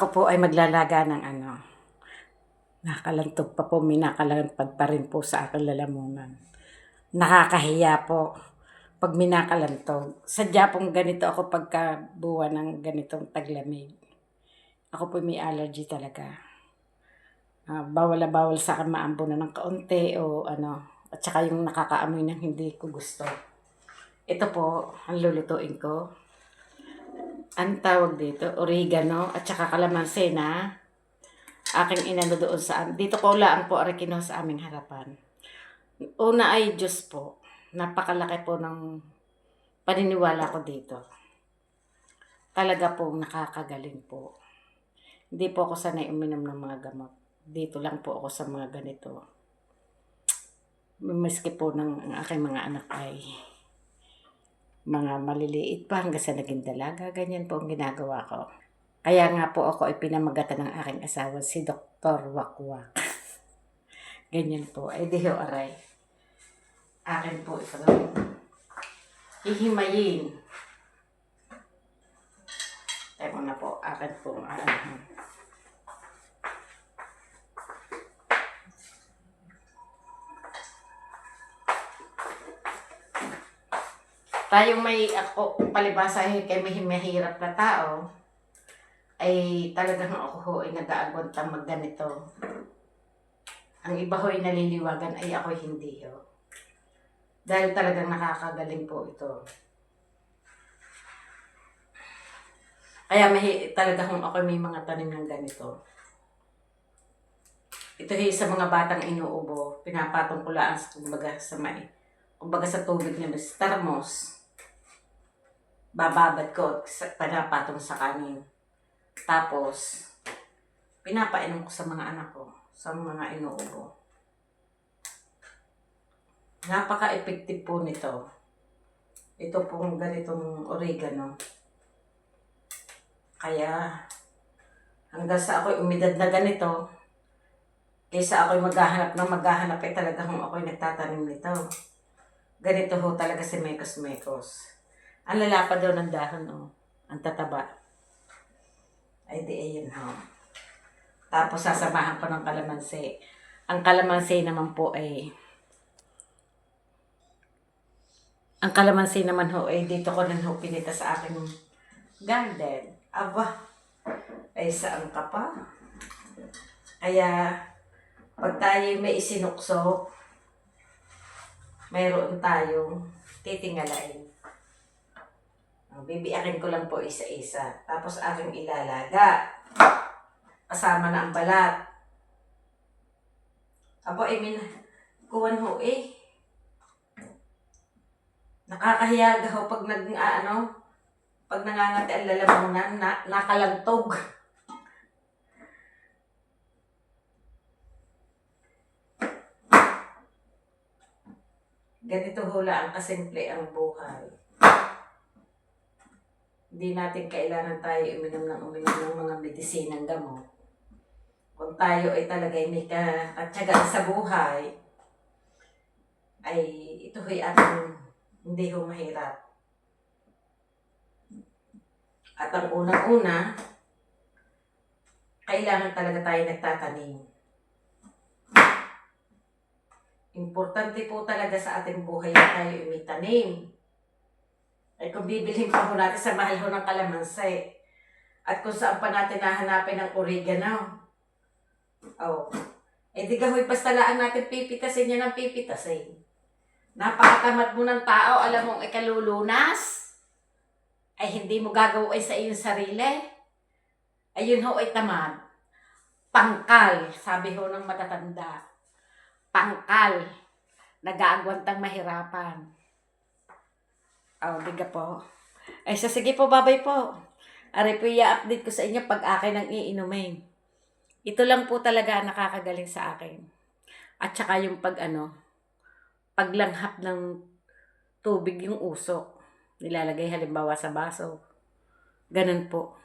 Ako po ay maglalaga ng ano, nakalantog pa po, may nakalantad pa rin po sa aking lalamunan. Nakakahiya po pag minakalantog. Sadya pong ganito ako pagka buwan ng ganitong taglamig. Ako po may allergy talaga. Bawal na bawal sa akin maambunan ng kaunti o ano, at saka yung nakakaamoy ng hindi ko gusto. Ito po, ang lulutuin ko. Ang tawag dito, oregano at saka kalamansi na aking inano doon sa dito ko lang po ari kinuha sa aming harapan. Una ay Diyos po. Napakalaki po ng paniniwala ko dito. Talaga po nakakagaling po. Hindi po ako sanay uminom ng mga gamot. Dito lang po ako sa mga ganito. Maski po ng aking mga anak ay mga maliliit pa hanggang sa naging dalaga. Ganyan po ang ginagawa ko. Kaya nga po ako ay pinamagatan ng aking asawa, si Dr. Wakwak. Ganyan po. Ay diho aray. Akin po ito lang. Hihimayin. Tayo na po. Akin po. Tayong may ako palibasa kay may mahirap na tao ay talagang ako ho ay nag-aagwantang magganito. Ang iba ho'y naliliwagan ay ako'y hindi ho. Dahil talagang nakakagaling po ito. Kaya talaga kung ako may mga tanim ng ganito. Ito sa mga batang inuubo, pinapatong ko lang kumbaga sa tubig na sa termos. Bababad ko, pinapatong sa kanin. Tapos, pinapainom ko sa mga anak ko, sa mga inuubo. Napaka-effective po nito. Ito pong ganitong oregano. Kaya, hanggang sa ako'y umidad na ganito, kaysa ako'y maghahanap ay talagang ako'y nagtatanim nito. Ganito ho talaga si mekos-mekos. Ang lalapad daw ng dahon, ang tataba. Ay di ayun ho. Tapos sasamahan ko ng kalamansi. Ang kalamansi naman po ay dito ko rin ho pinita sa aking garden. Aba, ay saan ka pa? Kaya, pag tayo may isinukso, mayroon tayong titingalain. Bibiyakin ko lang po isa-isa. Tapos aking ilalaga. Kasama na ang balat. Apo, kuwan ho nakakahiyaga ho pag pag nangangati ang lalamunan, nakalantog. Ganito ho lang kasimple ang buhay. Hindi natin kailangan tayo uminom ng mga medisinang gamot. Kung tayo ay talagang may katsagaan sa buhay, ay ito ay ating hindi ho mahirap. At ang unang-una, kailangan talaga tayo nagtatanim. Importante po talaga sa ating buhay na tayo may tanim. Ay kung bibilhin pa ho natin sa mahal ho ng kalamansi. At kung saan pa natin nahanapin ng oregano. Di gahoy basta laan natin pipitasin niya ng pipitasin. Napakatamad mo ng tao, alam mong ikalulunas. Ay hindi mo gagawin sa iyong sarili. Ayun ho ay tamad. Pangkal, sabi ho ng matatanda. Pangkal, nag-aagwantang mahirapan. Diga po. Ay, sige po, babay po. Ari po i-update ko sa inyo pag akin ang iinumin. Ito lang po talaga nakakagaling sa akin. At saka yung paglanghap ng tubig yung usok. Nilalagay halimbawa sa baso. Ganun po.